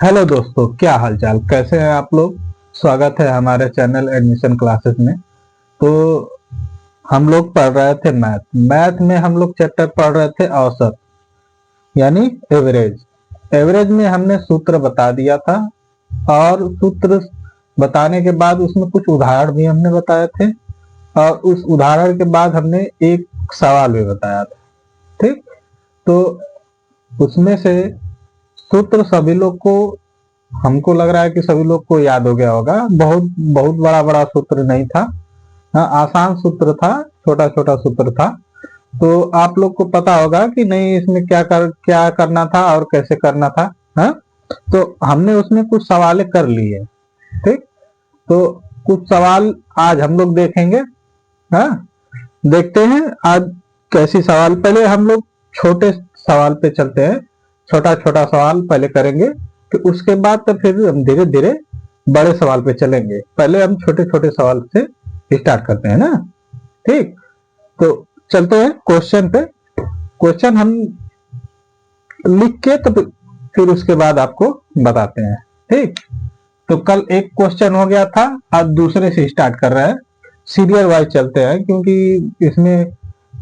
Hello दोस्तों, क्या हालचाल, कैसे हैं आप लोग। स्वागत है हमारे चैनल एडमिशन क्लासेस में। तो हम लोग पढ़ रहे थे मैथ। मैथ में हम लोग चैप्टर पढ़ रहे थे औसत, यानी एवरेज। एवरेज में हमने सूत्र बता दिया था, और सूत्र बताने के बाद उसमें कुछ उदाहरण भी हमने बताए थे, और उस उदाहरण के बाद हमने एक सवाल भी बताया था। ठीक। तो उसमें से सूत्र सभी लोग को, हमको लग रहा है कि सभी लोग को याद हो गया होगा। बहुत बहुत बड़ा बड़ा सूत्र नहीं था। हाँ, आसान सूत्र था, छोटा छोटा सूत्र था। तो आप लोग को पता होगा कि नहीं इसमें क्या करना था और कैसे करना था। हाँ, तो हमने उसमें कुछ सवाल कर लिए। ठीक। तो कुछ सवाल आज हम लोग देखेंगे। हाँ, देखते हैं आज कैसी सवाल। पहले हम लोग छोटे सवाल पे चलते हैं। छोटा छोटा सवाल पहले करेंगे, तो उसके बाद तो फिर हम धीरे धीरे बड़े सवाल पे चलेंगे। पहले हम छोटे छोटे सवाल से स्टार्ट करते हैं ना। ठीक। तो चलते हैं क्वेश्चन पे। क्वेश्चन हम लिख के तो फिर उसके बाद आपको बताते हैं। ठीक। तो कल एक क्वेश्चन हो गया था, आज दूसरे से स्टार्ट कर रहे हैं। सीरियल वाइज चलते हैं, क्योंकि इसमें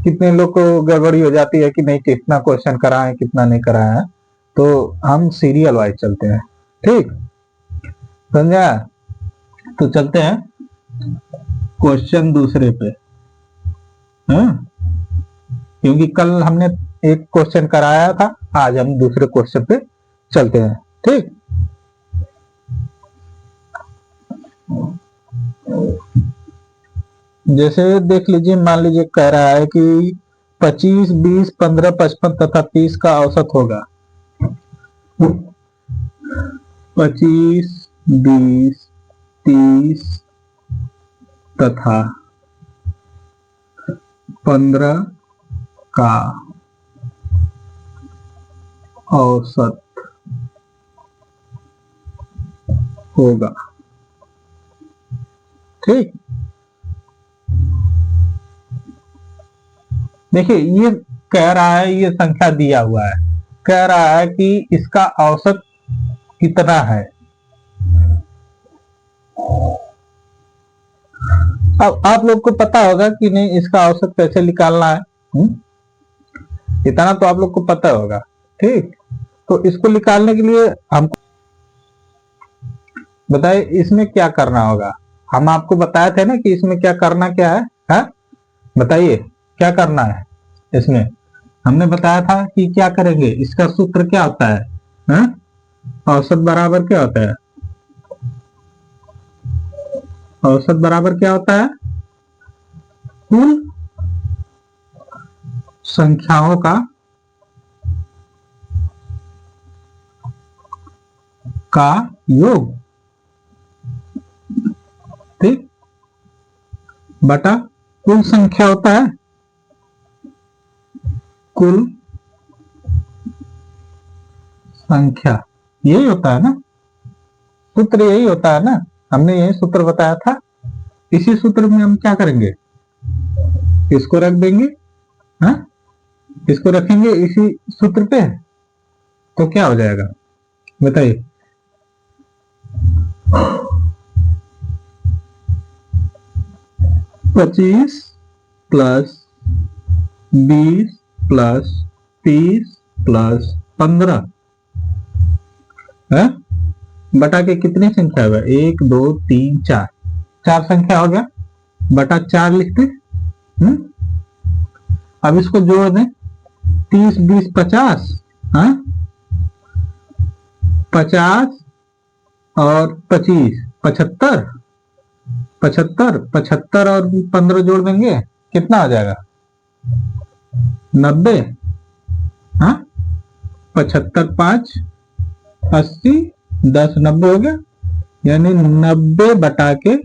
कितने लोग को गड़बड़ी हो जाती है कि नहीं कितना क्वेश्चन कराएं कितना नहीं कराएं। तो हम सीरियल वाइज चलते हैं। ठीक, समझा। तो चलते हैं क्वेश्चन दूसरे पे। हाँ, क्योंकि कल हमने एक क्वेश्चन कराया था, आज हम दूसरे क्वेश्चन पे चलते हैं। ठीक। जैसे देख लीजिए, मान लीजिए कह रहा है कि 25, 20, 15, 55 तथा 30 का औसत होगा। 25, 20, 30 तथा 15 का औसत होगा। ठीक। देखिए, ये कह रहा है, ये संख्या दिया हुआ है, कह रहा है कि इसका औसत कितना है। अब आप लोग को पता होगा कि नहीं इसका औसत कैसे निकालना है। इतना तो आप लोग को पता होगा। ठीक। तो इसको निकालने के लिए हमको बताइए इसमें क्या करना होगा। हम आपको बताए थे ना कि इसमें क्या करना क्या है, हा? बताइए क्या करना है इसमें। हमने बताया था कि क्या करेंगे, इसका सूत्र क्या होता है, हा? औसत बराबर क्या होता है। औसत बराबर क्या होता है, कुल संख्याओं का योग। ठीक। बटा कुल संख्या होता है, कुल संख्या। यही होता है ना, सूत्र यही होता है ना। हमने यही सूत्र बताया था। इसी सूत्र में हम क्या करेंगे, इसको रख देंगे। हाँ, इसको रखेंगे इसी सूत्र पे, तो क्या हो जाएगा बताइए। 25 प्लस 20 प्लस 30 प्लस 15 है, बटा के कितनी संख्या होगा, 1 2 3 4, चार संख्या हो गया, बटा 4 लिखते। अब इसको जोड़ दें, 30 20 50, हाँ, 50 और 25 75, 75 75 और 15 जोड़ देंगे, कितना आ जाएगा 90। हाँ, 75 5 80, 10 90 हो गया, यानी 90 बटा के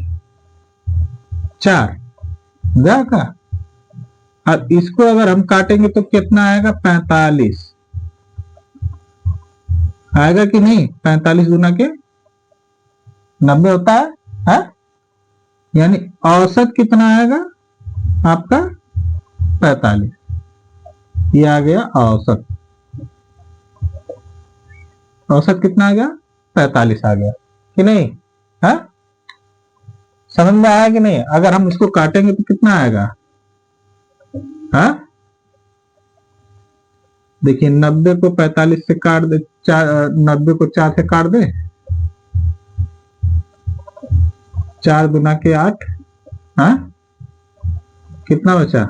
4 जाएगा। अब इसको अगर हम काटेंगे तो कितना आएगा, 45 आएगा कि नहीं। 45 गुना के 90 होता है, हा? यानी औसत कितना आएगा आपका 45। ये आ गया औसत। औसत कितना आ गया 45 आ गया कि नहीं? हाँ, समझ में आया कि नहीं? अगर हम इसको काटेंगे तो कितना आएगा? हाँ, देखिए 90 को 45 से काट दे, 90 को 4 से काट दे, 4 गुना के 8, हाँ, कितना बचा?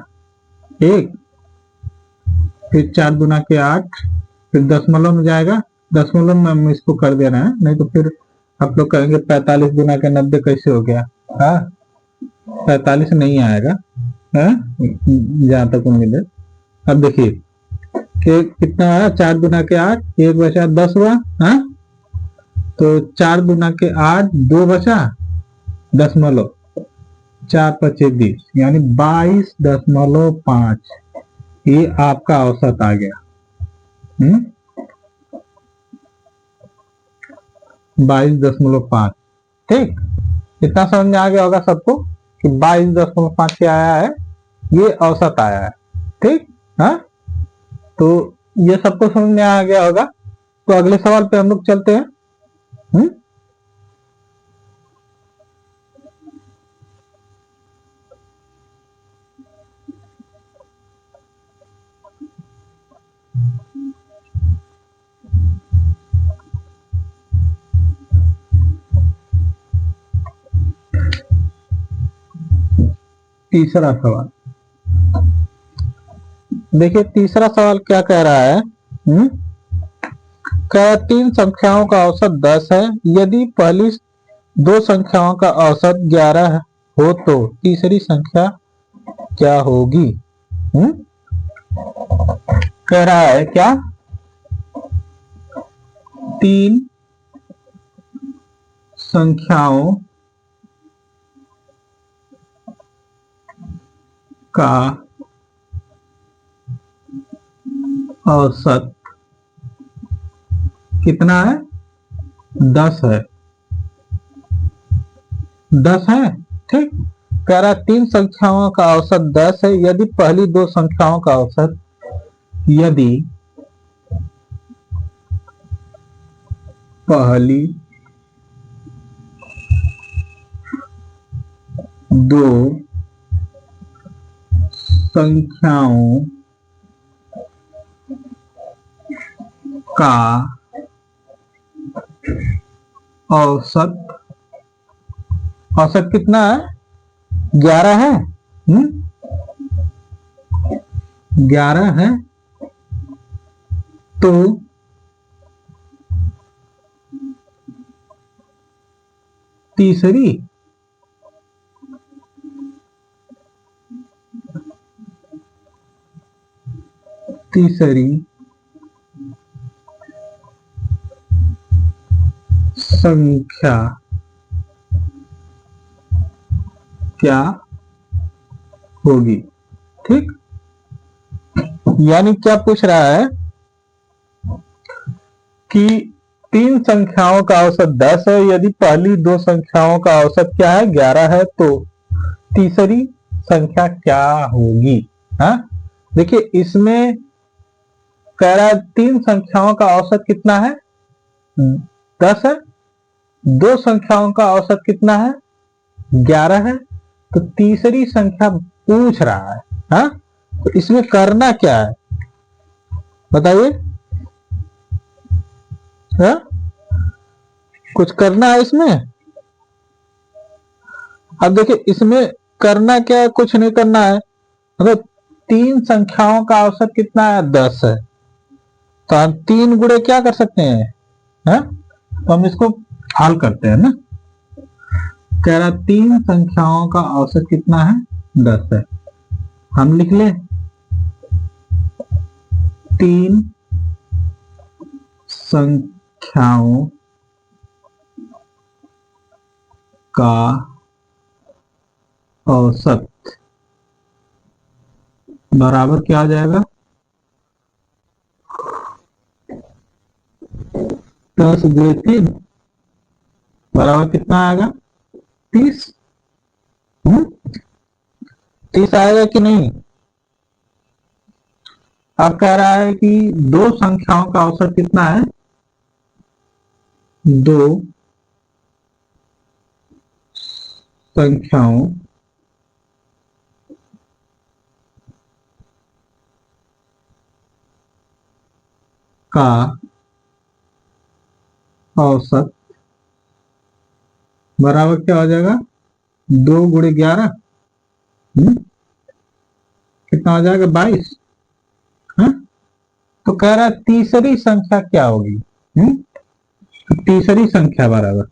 1, फिर 4 गुना के 8, फिर दशमलव में जाएगा, दशमलव में हम इसको कर दे रहे हैं, नहीं तो फिर आप लोग कहेंगे 45 गुना के 90 कैसे हो गया? हाँ, 45 नहीं आएगा, हाँ, जहां तक उम्मीद है। अब देखिए कि कितना आया, 4 गुना के 8, 1 बचा, 10 हुआ, हाँ, तो 4 गुना के 8, 2 बचा, दशमलव, 4 पचे 20, यानी 22.5, ये आपका औसत आ गया। 22.5, ठीक। इतना समझ में आ गया होगा सबको कि 22.5 क्या आया है, ये औसत आया है, ठीक। हाँ, तो ये सबको समझ में आ गया होगा। तो अगले सवाल पे हम लोग चलते हैं। तीसरा सवाल देखिए, तीसरा सवाल क्या कह रहा है? क्या 3 संख्याओं का औसत 10 है, यदि पहली 2 संख्याओं का औसत 11 हो तो तीसरी संख्या क्या होगी? कह रहा है क्या, 3 संख्याओं का औसत कितना है? 10 है, 10 है, ठीक। कह रहा 3 संख्याओं का औसत 10 है, यदि पहली 2 संख्याओं का औसत, यदि पहली 2 संख्याओं का औसत कितना है? 11 है, 11 है, तो तीसरी संख्या क्या होगी, ठीक। यानी क्या पूछ रहा है कि 3 संख्याओं का औसत 10 है, यदि पहली 2 संख्याओं का औसत क्या है? 11 है, तो तीसरी संख्या क्या होगी? हाँ, देखिए इसमें कह रहा है 3 संख्याओं का औसत कितना है? 10 है, 2 संख्याओं का औसत कितना है? 11 है, तो तीसरी संख्या पूछ रहा है। हाँ, तो इसमें करना क्या है बताइए? हाँ, कुछ करना है इसमें? अब देखिए इसमें करना क्या है, कुछ नहीं करना है। मतलब 3 संख्याओं का औसत कितना है? 10 है, तो हम 3 गुणे क्या कर सकते हैं? हाँ? तो हम इसको हल करते हैं ना। कह रहा 3 संख्याओं का औसत कितना है? 10 है। हम लिख ले 3 संख्याओं का औसत बराबर क्या आ जाएगा? 10 गुणे 3 बराबर कितना आएगा? 30। 30 आएगा कि नहीं? अब कह रहा है कि 2 संख्याओं का औसत कितना है? दो संख्याओं का औसत बराबर क्या हो जाएगा? 2 × 11। कितना हो जाएगा? 22। हाँ, तो कह रहा है तीसरी संख्या क्या होगी? तो तीसरी संख्या बराबर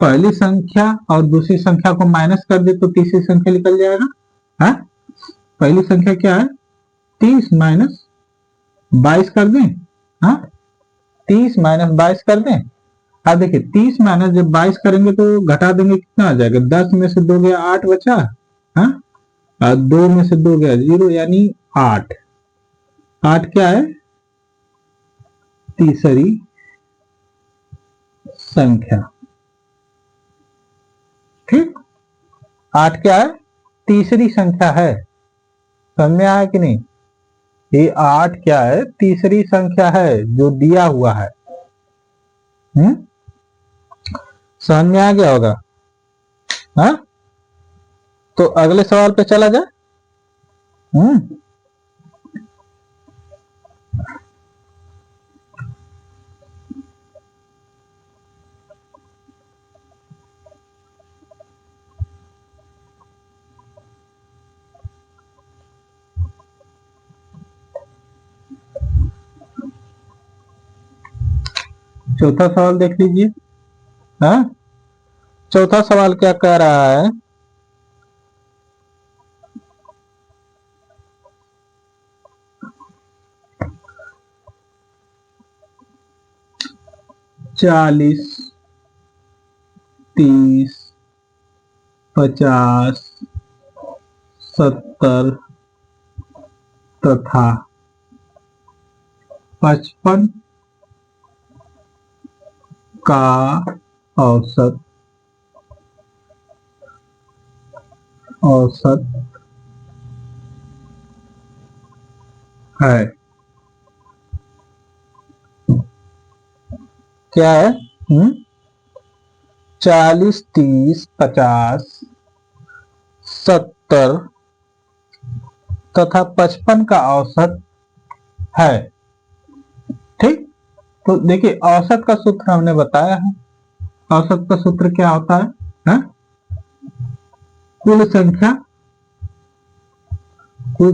पहली संख्या और दूसरी संख्या को माइनस कर दे तो तीसरी संख्या निकल जाएगा। हाँ, पहली संख्या क्या है? 30 माइनस 22 कर दें। हाँ, 30 माइनस 22 कर दें। हाँ, देखिए 30 माइनस जब 22 करेंगे तो घटा देंगे, कितना आ जाएगा? 10 में से 2 गया 8 बचा। हाँ, और 2 में से 2 गया 0, यानी 8। 8 क्या है? तीसरी संख्या। ठीक, 8 क्या है? तीसरी संख्या है। समझ में आया कि नहीं? ये 8 क्या है? तीसरी संख्या है जो दिया हुआ है। समझ में आ गया होगा? हाँ, तो अगले सवाल पे चला जाए। चौथा सवाल देख लीजिए। हाँ, चौथा सवाल क्या कह रहा है? चालीस, 30, 50, 70 तथा 55 का औसत है। क्या है? 40, 30, 50, 70 तथा 55 का औसत है। ठीक, तो देखिए औसत का सूत्र हमने बताया है। औसत का सूत्र क्या होता है? हा? कुल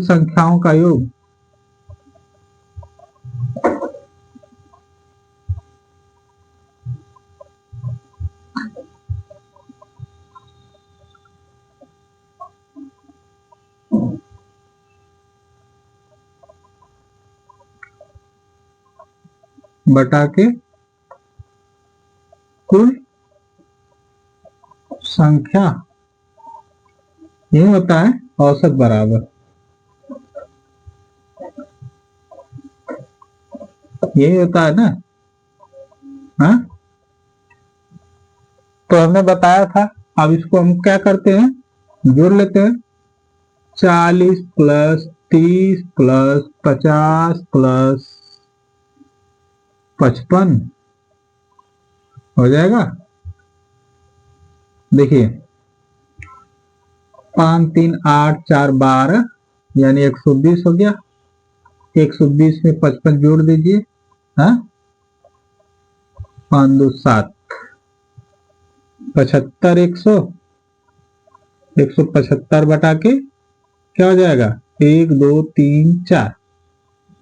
संख्याओं का योग बटा के कुल संख्या, ये होता है औसत बराबर। यही होता है ना? हाँ, तो हमने बताया था। अब इसको हम क्या करते हैं? जोड़ लेते हैं। 40 प्लस 30 प्लस 50 प्लस 55 हो जाएगा। देखिए 5, 3, 8, 4, 12 यानी 120 हो गया। 120 में 55 जोड़ दीजिए। हाँ, 5, 2, 7, 75, 175 बटा के क्या हो जाएगा? 1, 2, 3, 4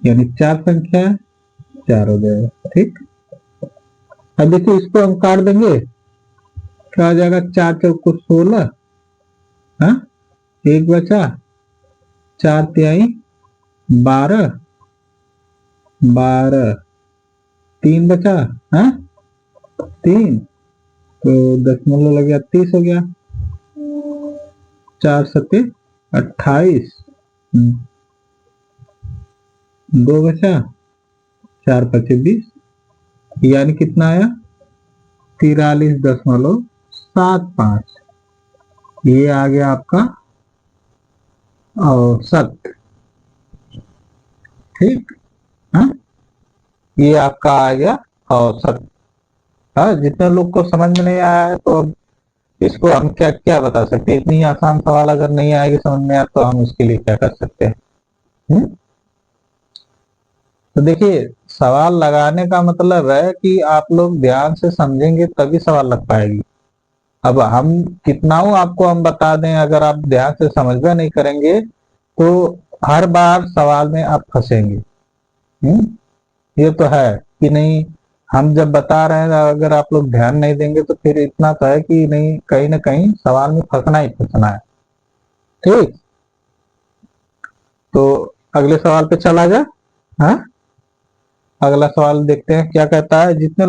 यानी 4 संख्या है, 4 हो जाएगा। ठीक, अब देखिए इसको हम काट देंगे, क्या हो जाएगा? 4 चौको 16। हाँ, 1 बचा, 4 तिहाई 12, 12, 3 बचा। हाँ, 3, तो दशमलव लग गया, 30 हो गया। 4 सत्ते 28, 2 बचा, 4 पचे 20, यानी कितना आया? 43.75। ये आ गया आपका औसत। ठीक। हाँ, ये आपका आ गया औसत। हाँ, जितने लोग को समझ में नहीं आया है तो अब इसको हम क्या क्या बता सकते हैं। इतनी आसान सवाल अगर नहीं आएगी समझ में आया तो हम उसके लिए क्या कर सकते हैं। हम्म? तो देखिए, सवाल लगाने का मतलब है कि आप लोग ध्यान से समझेंगे तभी सवाल लग पाएगी। अब हम कितनाऊ आपको हम बता दें, अगर आप ध्यान से समझना नहीं करेंगे तो हर बार सवाल में आप फंसेंगे। हम्म? ये तो है कि नहीं। हम जब बता रहे हैं अगर आप लोग ध्यान नहीं देंगे तो फिर इतना तो है कि नहीं, कहीं ना कहीं सवाल में फंसना ही फंसना है। ठीक। तो अगले सवाल पे चला जा। हाँ, अगला सवाल देखते हैं क्या कहता है। जितने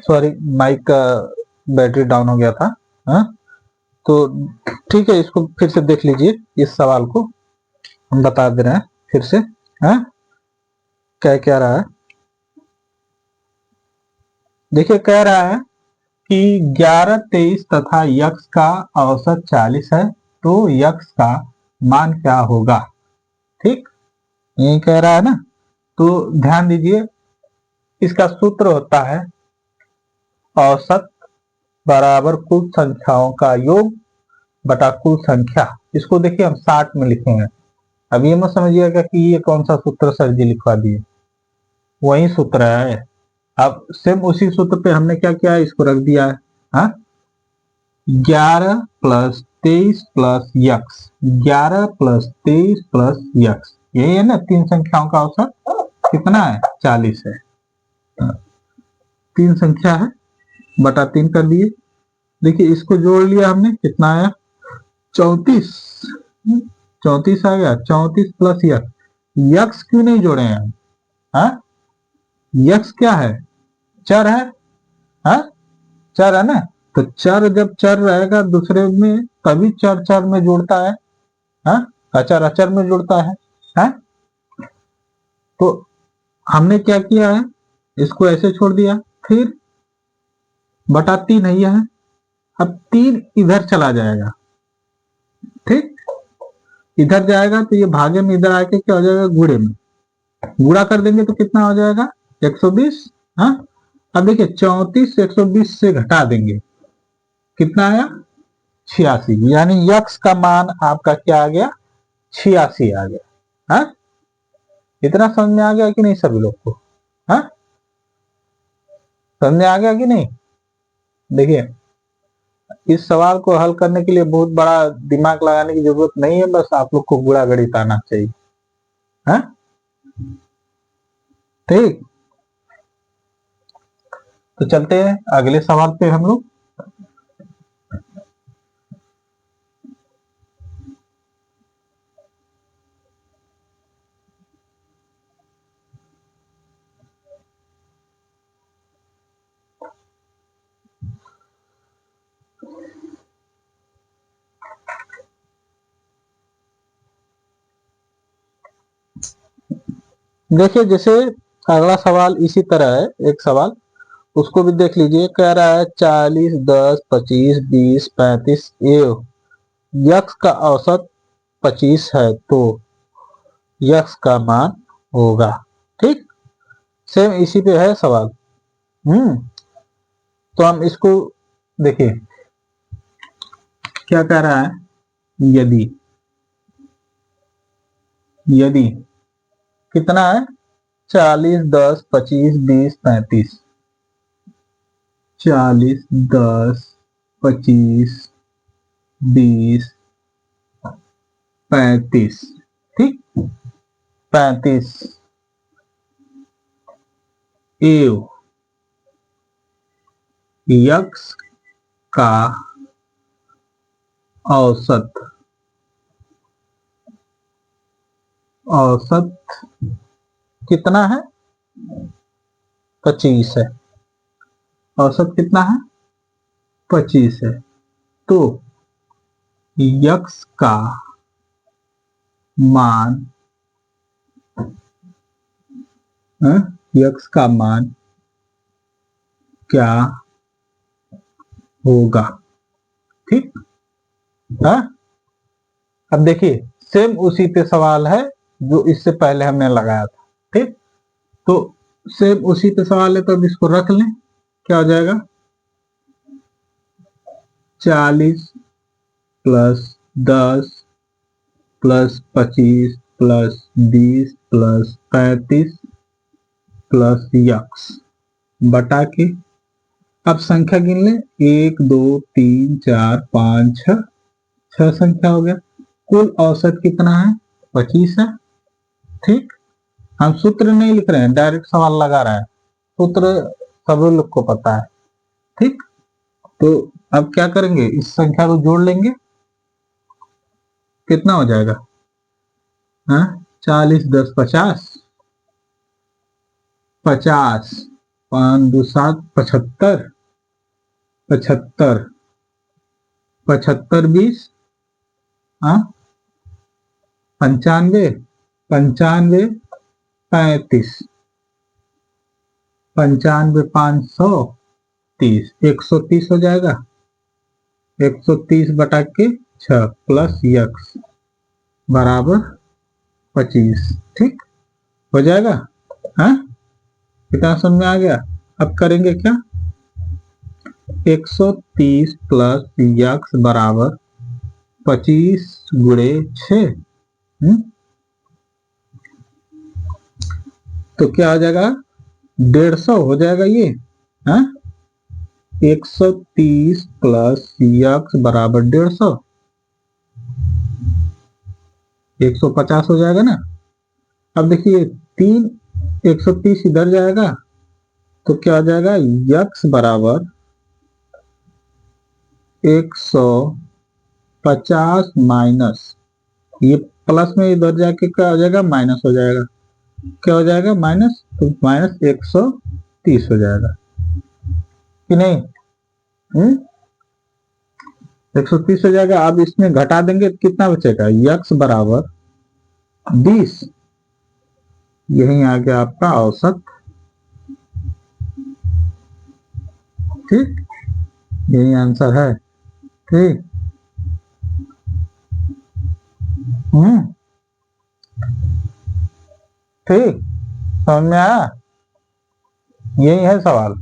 सॉरी, माइक का बैटरी डाउन हो गया था। हाँ, तो ठीक है, इसको फिर से देख लीजिए, इस सवाल को हम बता दे रहे हैं फिर से। हाँ, क्या क्या रहा है, देखिए कह रहा है कि 11, 23 तथा यक्ष का औसत 40 है, तो यक्ष का मान क्या होगा। ठीक, यही कह रहा है ना। तो ध्यान दीजिए, इसका सूत्र होता है औसत बराबर कुल संख्याओं का योग बटा कुल संख्या। इसको देखिए हम 60 में लिखेंगे। अब ये मत समझिएगा कि ये कौन सा सूत्र सर जी लिखवा दिए, वही सूत्र है। अब सेम उसी सूत्र पे हमने क्या किया है, इसको रख दिया है। हाँ, 11 plus 23 plus x, 11 plus 23 plus x, यही है ना, तीन संख्याओं का औसत कितना है, 40 है। तीन संख्या है, बटा 3 कर दिए। देखिए इसको जोड़ लिया हमने, कितना आया, 34। 34 आ गया, 34 प्लस यक्स। यक्स क्यों नहीं जोड़े हैं हम, हाँ, यक्स क्या है, चर है। हाँ, चर है ना, तो चर जब चर रहेगा दूसरे में तभी चर चर में जुड़ता है। हाँ, अचर अचर में जुड़ता है। हाँ, तो हमने क्या किया है, इसको ऐसे छोड़ दिया, फिर बटा 3 है यह है। अब 3 इधर चला जाएगा, ठीक, इधर जाएगा तो ये भागे में इधर आके क्या हो जाएगा, गुणे में, गुणा कर देंगे तो कितना हो जाएगा, 120। हाँ, अब देखिए 34 120 से घटा देंगे, कितना आया, 86, यानी यक्स का मान आपका क्या आ गया, 86 आ गया। हाँ, इतना समझ में आ गया कि नहीं सभी लोग को, हाँ, समझ में आ गया कि नहीं। देखिए इस सवाल को हल करने के लिए बहुत बड़ा दिमाग लगाने की जरूरत नहीं है, बस आप लोग को गुणा गणित आना चाहिए। हाँ, ठीक, तो चलते हैं अगले सवाल पे हम लोग। देखिए जैसे अगला सवाल इसी तरह है, एक सवाल उसको भी देख लीजिए। कह रहा है 40, 10, 25, 20, 35 यक्स का औसत 25 है, तो यक्स का मान होगा। ठीक, सेम इसी पे है सवाल। तो हम इसको देखिए क्या कह रहा है, यदि यदि कितना है, 40, 10, 25, 20, 35, 40, 10, 25, 20, 35, ठीक, 35 एव यक्स का औसत औसत कितना है, 25 है। औसत कितना है, 25 है, तो यक्स का मान, यक्स का मान क्या होगा। ठीक है, अब देखिए सेम उसी पे सवाल है जो इससे पहले हमने लगाया था। ठीक, तो सेम उसी पे सवाल है, तो अब इसको रख लें, क्या हो जाएगा, 40 plus 10 plus 25 plus 20 plus 35 plus x बटा के, अब संख्या गिन लें, 1 2 3 4 5 6, 6 संख्या हो गया। कुल औसत कितना है, 25 है। ठीक, हम सूत्र नहीं लिख रहे हैं, डायरेक्ट सवाल लगा रहे हैं, सूत्र सभी लोग को पता है। ठीक, तो अब क्या करेंगे, इस संख्या को जोड़ लेंगे, कितना हो जाएगा, हाँ, 40 10 50, 50 5 2 7 75, 75, 75 20, हाँ 95, 95 35, 95 530, 130 हो जाएगा। 130 बटा के 6 प्लस यक्स बराबर 25। ठीक हो जाएगा। हाँ कितना समझ में आ गया। अब करेंगे क्या, 130 प्लस यक्स बराबर 25 गुणे 6। तो क्या हो जाएगा, 150 हो जाएगा ये। हाँ 130 प्लस यक्स बराबर 150, 150 हो जाएगा ना। अब देखिए 130 इधर जाएगा तो क्या हो जाएगा, यक्स बराबर 150 माइनस ये प्लस में इधर जाके क्या हो जाएगा, माइनस हो जाएगा। क्या हो जाएगा, माइनस, तो माइनस 130 हो जाएगा कि नहीं। 130 हो जाएगा। अब इसमें घटा देंगे तो कितना बचेगा, यक्स बराबर 20। यही आ गया आपका औसत। ठीक, यही आंसर है। ठीक। ठीक समझ में आया, यही है सवाल।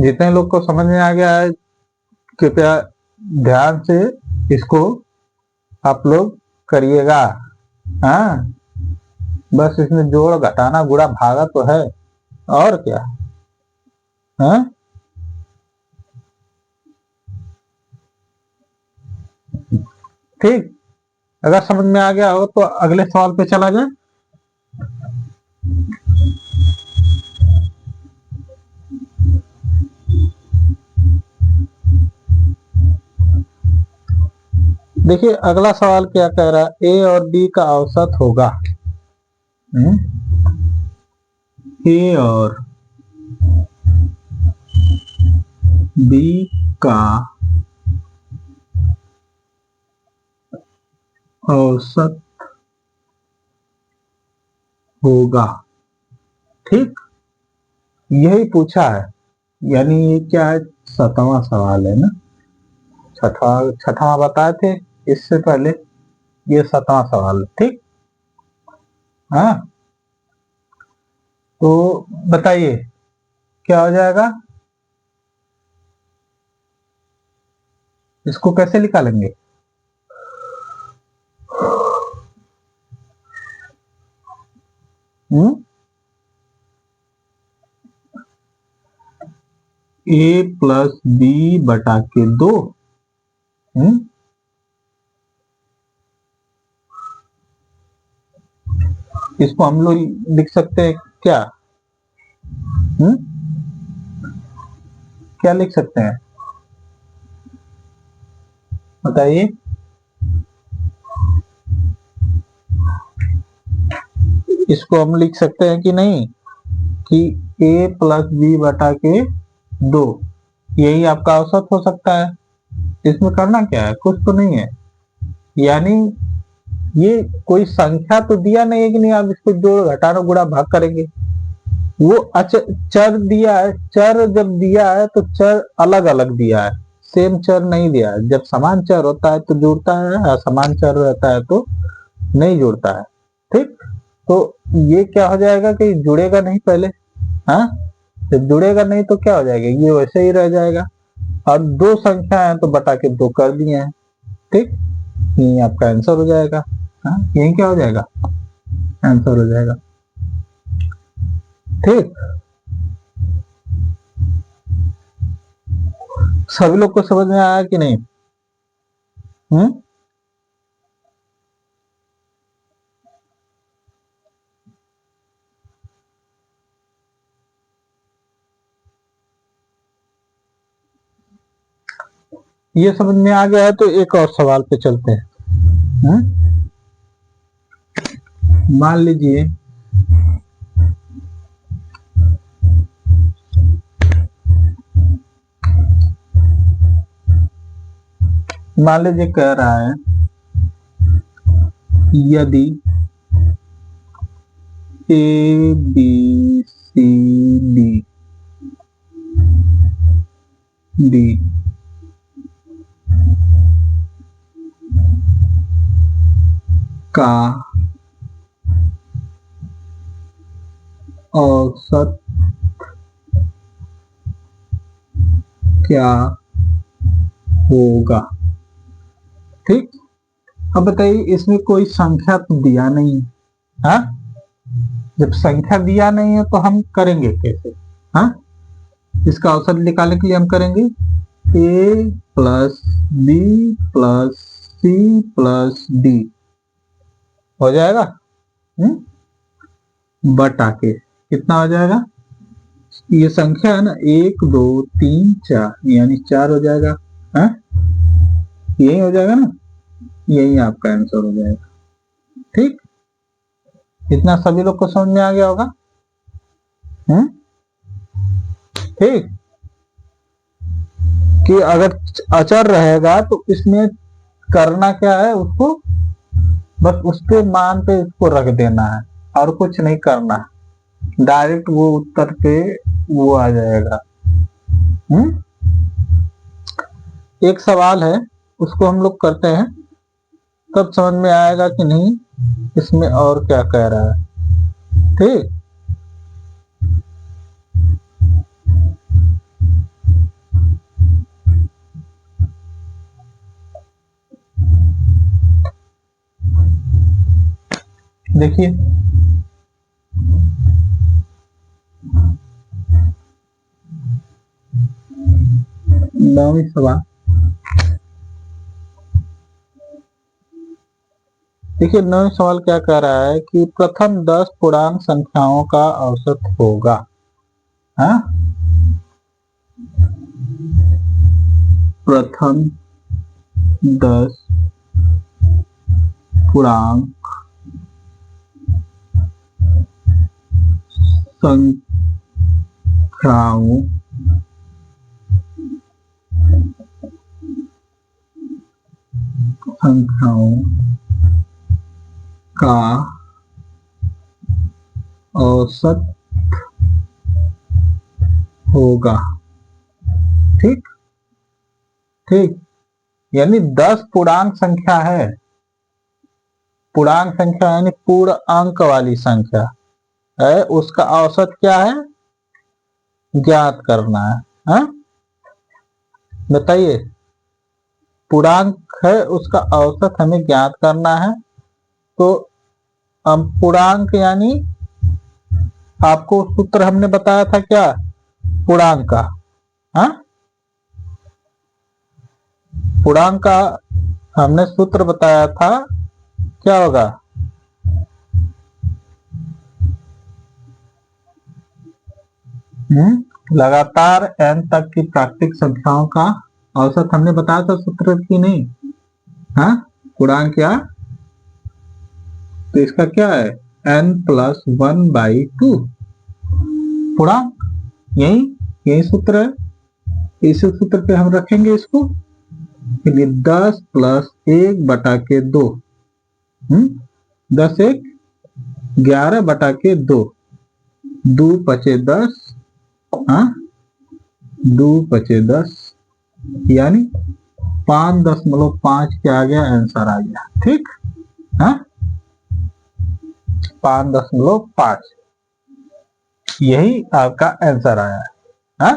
जितने लोग को समझ में आ गया है कृपया ध्यान से इसको आप लोग करिएगा। हाँ बस इसमें जोड़ घटाना गुणा भागा तो है, और क्या। हाँ ठीक, अगर समझ में आ गया हो तो अगले सवाल पे चला जाए। देखिए अगला सवाल क्या कह रहा है, ए और बी का औसत होगा। ए और बी का औसत होगा। ठीक, यही पूछा है, यानी ये क्या है, 7वां सवाल है ना। छठवां बताए थे इससे पहले, ये 7वां सवाल है। ठीक, हाँ तो बताइए क्या हो जाएगा, इसको कैसे निकालेंगे। ए प्लस बी बटा के 2। इसको हम लोग लिख सकते हैं क्या, क्या लिख सकते हैं बताइए। इसको हम लिख सकते हैं कि नहीं, कि a प्लस बी बटा के 2 यही आपका औसत हो सकता है। इसमें करना क्या है, कुछ तो नहीं है, यानी ये कोई संख्या तो दिया नहीं है कि नहीं आप इसको जोड़ घटाना गुणा भाग करेंगे। वो चर दिया है, चर जब दिया है तो चर अलग अलग दिया है, सेम चर नहीं दिया है। जब समान चर होता है तो जुड़ता है, असमान चर रहता है तो नहीं जुड़ता है। ठीक, तो ये क्या हो जाएगा कि जुड़ेगा नहीं पहले। हाँ जब जुड़ेगा नहीं तो क्या हो जाएगा, ये वैसे ही रह जाएगा। और दो संख्या है तो बटा के 2 कर दिए हैं। ठीक, यही आपका आंसर हो जाएगा। हाँ यही क्या हो जाएगा, आंसर हो जाएगा। ठीक, सभी लोग को समझ में आया कि नहीं। ये समझ में आ गया है तो एक और सवाल पे चलते हैं। मान लीजिए मान लीजिए कह रहा है यदि A B C D D का औसत क्या होगा। ठीक, अब बताइए इसमें कोई संख्या तो दिया नहीं है। हाँ, जब संख्या दिया नहीं है तो हम करेंगे कैसे। हाँ, इसका औसत निकालने के लिए हम करेंगे A plus B plus C plus D हो जाएगा। बटा के कितना हो जाएगा, ये संख्या है ना 1 2 3 4 यानी 4 हो जाएगा। हाँ, यही हो जाएगा ना, यही आपका आंसर हो जाएगा। ठीक, इतना सभी लोग को समझ में आ गया होगा। ठीक, कि अगर अचर रहेगा तो इसमें करना क्या है, उसको बस उसके मान पे इसको रख देना है और कुछ नहीं करना है, डायरेक्ट वो उत्तर पे वो आ जाएगा। एक सवाल है उसको हम लोग करते हैं, तब समझ में आएगा कि नहीं इसमें और क्या कह रहा है। ठीक, देखिए 9वीं सवाल। देखिए 9वीं सवाल क्या कह रहा है कि प्रथम 10 पूर्णांक संख्याओं का औसत होगा। हाँ, प्रथम 10 पूर्णांक संख्याओं का औसत होगा। ठीक, ठीक, यानी 10 पूर्णांक संख्या है, पूर्णांक संख्या यानी पूर्ण अंक वाली संख्या है, उसका औसत क्या है ज्ञात करना है। हाँ? बताइए, पूर्णांक है उसका औसत हमें ज्ञात करना है, तो हम पूर्णांक यानी आपको सूत्र हमने बताया था क्या पूर्णांक का। हाँ, पूर्णांक का हमने सूत्र बताया था, क्या होगा लगातार n तक की प्राकृतिक संख्याओं का औसत हमने बताया था सूत्र की नहीं। हाँ, पूर्णांक क्या, तो इसका क्या है n+1/2 पूर्णांक, यही यही सूत्र है। इसी सूत्र पे हम रखेंगे इसको, 10 + 1/2 10 1 11/2 2 × 10 हाँ 2 × 10 यानी 5.5 के आ गया, आंसर आ गया। ठीक, हाँ 5.5 यही आपका आंसर आया है। हाँ,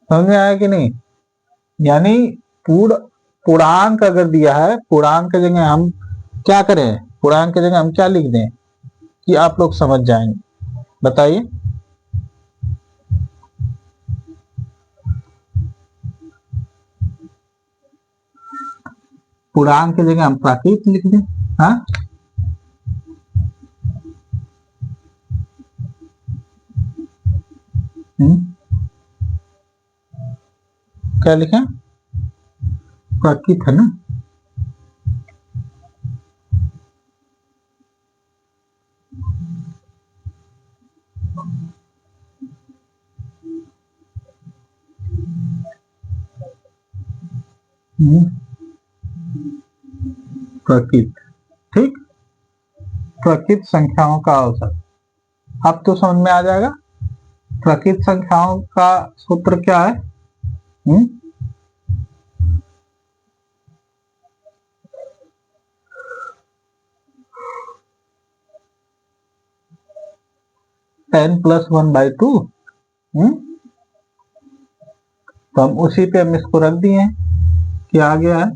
समझ में आया कि नहीं। यानी पूर्णांक अगर दिया है, पूर्णांक की जगह हम क्या करें, पूर्णांक की जगह हम क्या लिख दें कि आप लोग समझ जाएंगे, बताइए। पूर्णांक की जगह हम प्राकृत लिख दें। हाँ, क्या लिखें, प्राकृत है ना। प्रकृत, ठीक, प्रकृत संख्याओं का औसत। अब तो समझ में आ जाएगा प्रकृत संख्याओं का सूत्र क्या है। 10 + 1/2। तो हम उसी पे हम इसको रख दिए हैं कि आ गया है,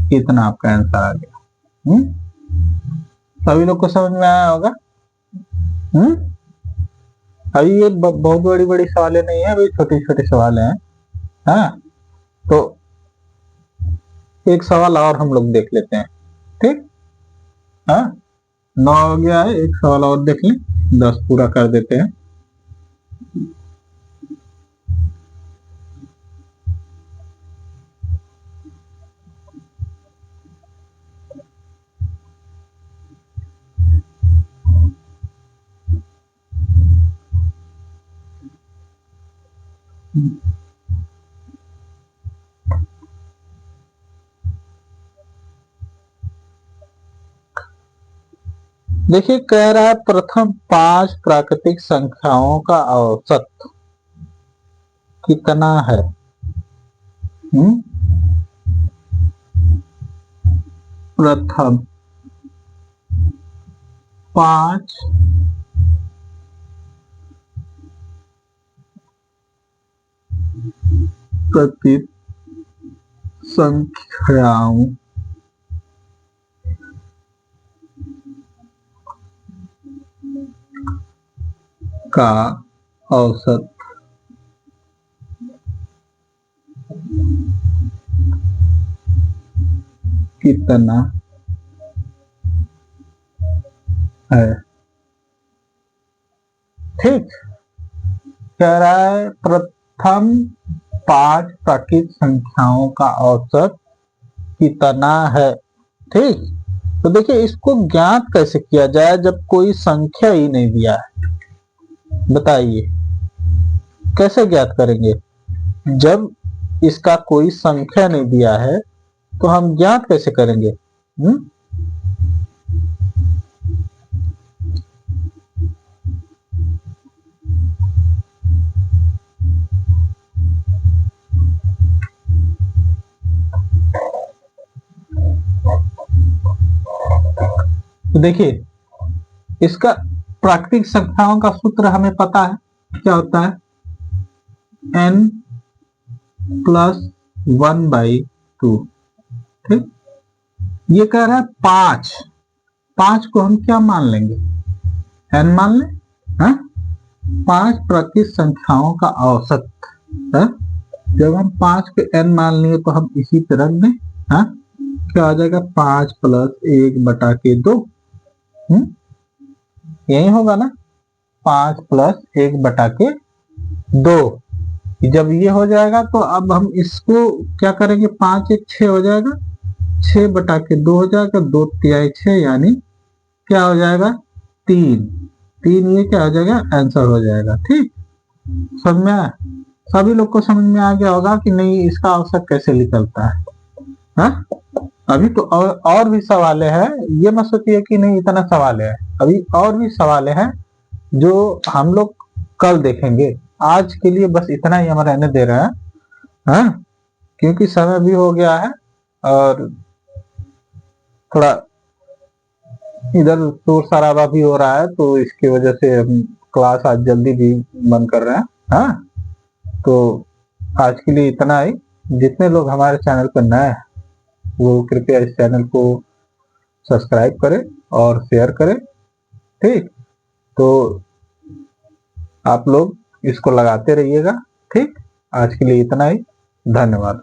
कितना आपका आंसर आ गया। सभी लोग को समझ में आया होगा। अभी ये बहुत बड़ी बड़ी सवालें नहीं है, अभी छोटी छोटी सवालें हैं। हाँ, तो एक सवाल और हम लोग देख लेते हैं, ठीक। हाँ, 9 हो गया है, एक सवाल और देख लें, 10 पूरा कर देते हैं। देखिए, कह रहा है प्रथम 5 प्राकृतिक संख्याओं का औसत कितना है। प्रथम 5 प्राकृतिक संख्याओं का औसत कितना है, ठीक। कह रहा है प्रथम 5 प्राकृतिक संख्याओं का औसत कितना है, ठीक। तो देखिए, इसको ज्ञात कैसे किया जाए जब कोई संख्या ही नहीं दिया है, बताइए कैसे ज्ञात करेंगे। जब इसका कोई संख्या नहीं दिया है तो हम ज्ञात कैसे करेंगे। तो देखिए, इसका प्राकृतिक संख्याओं का सूत्र हमें पता है, क्या होता है, n + 1/2, ठीक। ये कह रहा है 5 को हम क्या मान लेंगे, n मान लें। 5 प्राकृतिक संख्याओं का औसत है। जब हम 5 के n मान लिए तो हम इसी पे रख दें। क्या आ जाएगा, 5 + 1/2। यही होगा ना, 5 + 1/2। जब ये हो जाएगा तो अब हम इसको क्या करेंगे, 5 × 6 हो जाएगा, 6/2 हो जाएगा, 2/3 6, यानी क्या हो जाएगा, 3। ये क्या हो जाएगा, आंसर हो जाएगा, ठीक। समझ में आया, सभी लोग को समझ में आ गया होगा कि नहीं, इसका औसत कैसे निकलता है। अभी तो और भी सवाल है, ये मत सोचिए कि नहीं इतना सवाल है, अभी और भी सवाल है जो हम लोग कल देखेंगे। आज के लिए बस इतना ही हम रहने दे रहे हैं, क्योंकि समय भी हो गया है और थोड़ा इधर शोर शराबा भी हो रहा है, तो इसकी वजह से हम क्लास आज जल्दी भी बंद कर रहे हैं। तो आज के लिए इतना ही। जितने लोग हमारे चैनल पर नए हैं वो कृपया इस चैनल को सब्सक्राइब करें और शेयर करें, ठीक। तो आप लोग इसको लगाते रहिएगा, ठीक। आज के लिए इतना ही, धन्यवाद।